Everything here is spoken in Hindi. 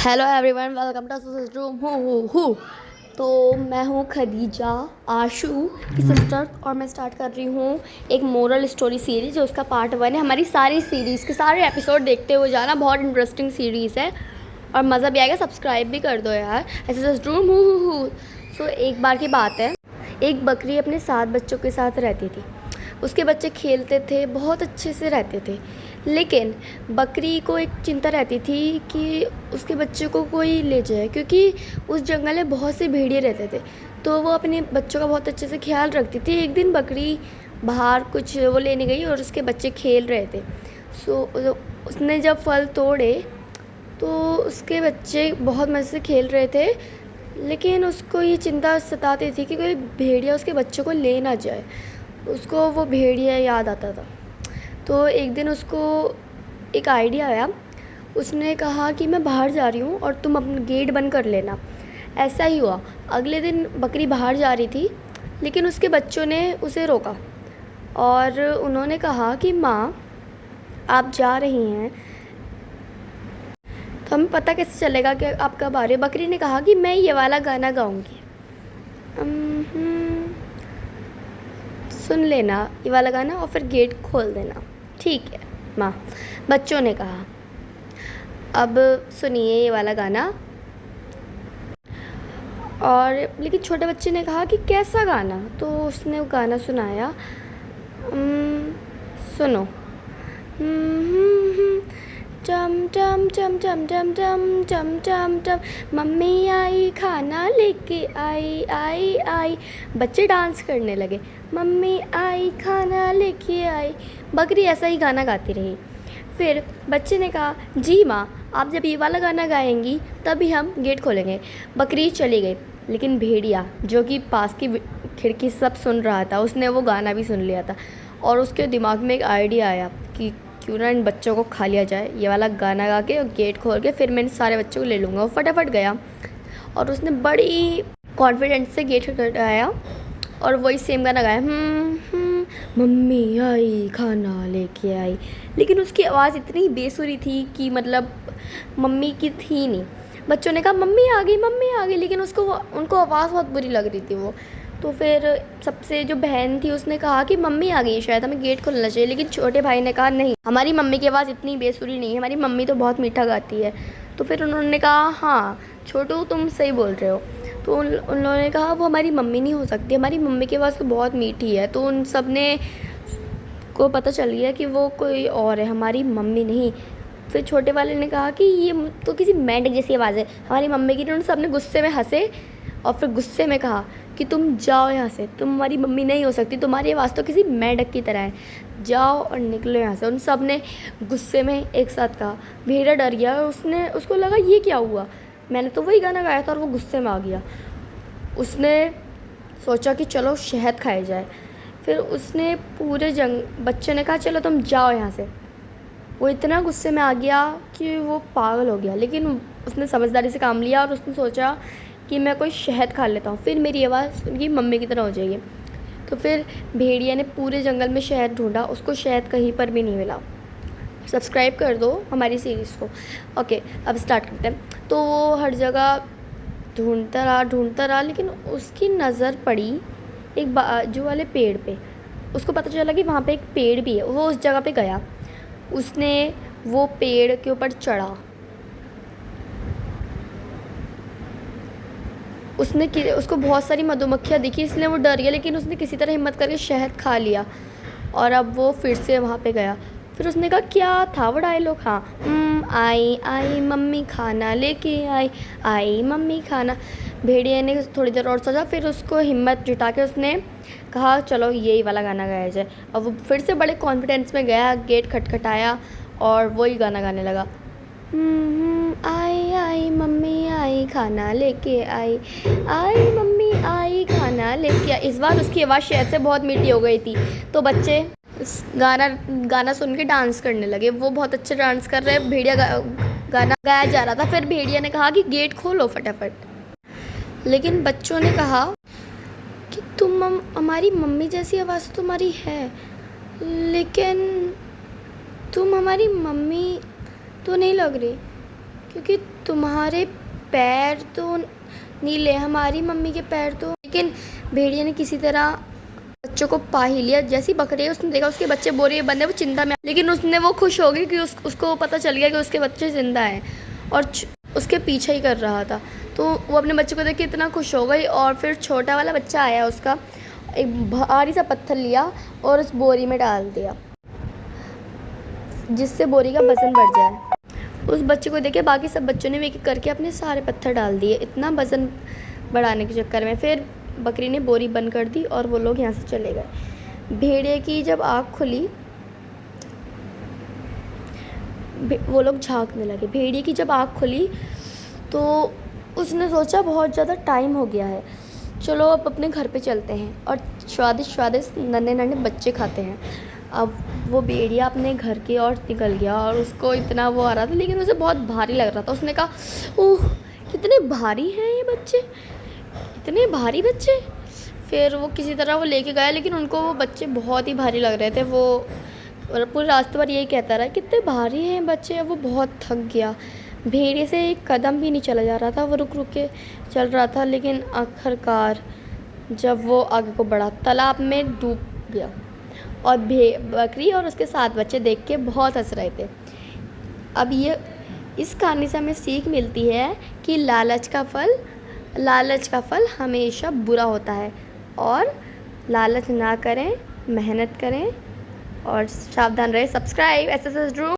Hello everyone, welcome to Sister Room. हूँ तो मैं हूँ खदीजा, आशु की सिस्टर, और मैं स्टार्ट कर रही हूँ एक मोरल स्टोरी सीरीज़ जो उसका पार्ट 1 है। हमारी सारी सीरीज़ के सारे एपिसोड देखते हुए जाना, बहुत इंटरेस्टिंग सीरीज़ है और मज़ा भी आएगा। सब्सक्राइब भी कर दो यार। ऐसे सिस्टर रूम हूँ। सो एक बार की बात है, एक बकरी अपने 7 बच्चों के साथ रहती थी। उसके बच्चे खेलते थे, बहुत अच्छे से रहते थे, लेकिन बकरी को एक चिंता रहती थी कि उसके बच्चे को कोई ले जाए, क्योंकि उस जंगल में बहुत से भेड़िए रहते थे। तो वो अपने बच्चों का बहुत अच्छे से ख्याल रखती थी। एक दिन बकरी बाहर कुछ वो लेने गई और उसके बच्चे खेल रहे थे। सो उसने जब फल तोड़े तो उसके बच्चे बहुत मज़े से खेल रहे थे, लेकिन उसको ये चिंता सताती थी कि कोई भेड़िया उसके बच्चों को ले ना जाए। उसको वो भेड़िया याद आता था। तो एक दिन उसको एक आइडिया आया। उसने कहा कि मैं बाहर जा रही हूँ और तुम अपना गेट बंद कर लेना। ऐसा ही हुआ। अगले दिन बकरी बाहर जा रही थी, लेकिन उसके बच्चों ने उसे रोका और उन्होंने कहा कि माँ, आप जा रही हैं तो हमें पता कैसे चलेगा कि आप कब आ रहे हो। बकरी ने कहा कि मैं ये वाला गाना गाऊंगी, सुन लेना ये वाला गाना और फिर गेट खोल देना। ठीक है माँ, बच्चों ने कहा। अब सुनिए ये वाला गाना। और लेकिन छोटे बच्चे ने कहा कि कैसा गाना? तो उसने वो गाना सुनाया। सुनो। टम टम टम टम टम टम टम टम टम, मम्मी आई खाना लेके आई आई आई। बच्चे डांस करने लगे, मम्मी आई खाना लेके आई। बकरी ऐसा ही गाना गाती रही। फिर बच्चे ने कहा, जी माँ, आप जब ये वाला गाना गाएंगी तभी हम गेट खोलेंगे। बकरी चली गई, लेकिन भेड़िया जो कि पास की खिड़की सब सुन रहा था, उसने वो गाना भी सुन लिया था और उसके दिमाग में एक आइडिया आया कि क्यों ना इन बच्चों को खा लिया जाए, ये वाला गाना गा के और गेट खोल के फिर मैं इन सारे बच्चों को ले लूँगा। वो फटाफट गया और उसने बड़ी कॉन्फिडेंस से गेट खटखटाया और वही सेम गाना गाया, मम्मी आई खाना लेके आई। लेकिन उसकी आवाज़ इतनी बेसुरी थी कि मतलब मम्मी की थी नहीं। बच्चों ने कहा मम्मी आ गई, मम्मी आ गई, लेकिन उनको आवाज़ बहुत बुरी लग रही थी वो। तो फिर सबसे जो बहन थी उसने कहा कि मम्मी आ गई, शायद हमें गेट खोलना चाहिए। लेकिन छोटे भाई ने कहा नहीं, हमारी मम्मी की आवाज़ इतनी बेसुरी नहीं है, हमारी मम्मी तो बहुत मीठा गाती है। तो फिर उन्होंने कहा हाँ छोटू, तुम सही बोल रहे हो। तो उन्होंने कहा वो हमारी मम्मी नहीं हो सकती, हमारी मम्मी की आवाज़ तो बहुत मीठी है। तो उन सब ने को पता चल गया कि वो कोई और है, हमारी मम्मी नहीं। फिर छोटे वाले ने कहा कि ये तो किसी मेंढक जैसी आवाज़ है, हमारी मम्मी की। उन सब ने गुस्से में हंसे और फिर गुस्से में कहा कि तुम जाओ यहाँ से, तुम हमारी मम्मी नहीं हो सकती, तुम्हारी आवाज़ तो किसी मेंढक की तरह है, जाओ और निकलो यहाँ से। उन सब ने गुस्से में एक साथ कहा। भेड़िया डर गया और उसको लगा ये क्या हुआ, मैंने तो वही गाना गाया था। और वो गुस्से में आ गया। उसने सोचा कि चलो शहद खाया जाए। फिर उसने बच्चे ने कहा चलो तुम जाओ यहाँ से। वो इतना गुस्से में आ गया कि वो पागल हो गया, लेकिन उसने समझदारी से काम लिया और उसने सोचा कि मैं कोई शहद खा लेता हूँ, फिर मेरी आवाज़ उनकी मम्मी की तरह हो जाएगी। तो फिर भेड़िया ने पूरे जंगल में शहद ढूंढा, उसको शहद कहीं पर भी नहीं मिला। सब्सक्राइब कर दो हमारी सीरीज़ को। ओके, अब स्टार्ट करते हैं। तो वो हर जगह ढूंढता रहा, लेकिन उसकी नज़र पड़ी एक बाजू वाले पेड़ पे। उसको पता चला कि वहाँ पे एक पेड़ भी है। वो उस जगह पे गया, उसने वो पेड़ के ऊपर चढ़ा। उसको बहुत सारी मधुमक्खियाँ दिखी, इसलिए वो डर गया, लेकिन उसने किसी तरह हिम्मत करके शहद खा लिया और अब वो फिर से वहाँ पे गया। फिर उसने कहा क्या था वो डायलॉग, हाँ, आई आई मम्मी खाना लेके आई, आई मम्मी खाना। भेड़िया ने थोड़ी देर और सोचा, फिर उसको हिम्मत जुटा के उसने कहा चलो यही वाला गाना गाया जाए। और वो फिर से बड़े कॉन्फिडेंस में गया, गेट खटखटाया और वही गाना गाने लगा, आई आई मम्मी आई खाना लेके आई, आई मम्मी आई खाना लेके आई। इस बार उसकी आवाज़ शायद से बहुत मीठी हो गई थी। तो बच्चे गाना सुन के डांस करने लगे। वो बहुत अच्छे डांस कर रहे, भेड़िया गाना गाया जा रहा था। फिर भेड़िया ने कहा कि गेट खोलो फटाफट। लेकिन बच्चों ने कहा कि तुम हमारी मम्मी जैसी आवाज़ तुम्हारी है, लेकिन तुम हमारी मम्मी तो नहीं लग रही, क्योंकि तुम्हारे पैर तो नीले, हमारी मम्मी के पैर तो। लेकिन भेड़िया ने किसी तरह बच्चों को पा ही लिया। जैसी बकरी उसने देखा उसके बच्चे बोरे बंद है, वो चिंता में, लेकिन उसने वो खुश हो गई कि उसको पता चल गया कि उसके बच्चे जिंदा हैं और उसके पीछे ही कर रहा था। तो वो अपने बच्चे को देख के इतना खुश हो गई। और फिर छोटा वाला बच्चा आया, उसका एक भारी सा पत्थर लिया और उस बोरी में डाल दिया, जिससे बोरी का वजन बढ़ जाए। उस बच्चे को देखे बाकी सब बच्चों ने एक एक करके अपने सारे पत्थर डाल दिए इतना वजन बढ़ाने के चक्कर में। फिर बकरी ने बोरी बंद कर दी और वो लोग यहाँ से चले गए। भेड़िए की जब आँख खुली, वो लोग झांकने लगे। भेड़िए की जब आँख खुली तो उसने सोचा बहुत ज़्यादा टाइम हो गया है, चलो अब अपने घर पे चलते हैं और स्वादिष्ट स्वादिष्ट नन्हे नन्हे बच्चे खाते हैं। अब वो भेड़िया अपने घर की ओर निकल गया और उसको इतना वो आ रहा था, लेकिन उसे बहुत भारी लग रहा था। उसने कहा ओह कितने भारी हैं ये बच्चे, इतने भारी बच्चे। फिर वो किसी तरह वो लेके गया, लेकिन उनको वो बच्चे बहुत ही भारी लग रहे थे। वो पूरे रास्ते पर यही कहता रहा कितने भारी हैं बच्चे। वो बहुत थक गया, भेड़िए से एक कदम भी नहीं चला जा रहा था। वो रुक रुक के चल रहा था, लेकिन आखिरकार जब वो आगे को बढ़ा, तालाब में डूब गया। और बकरी और उसके 7 बच्चे देख के बहुत हंस रहे थे। अब ये इस कहानी से हमें सीख मिलती है कि लालच का फल हमेशा बुरा होता है। और लालच ना करें, मेहनत करें और सावधान रहें। Subscribe SSS Drew.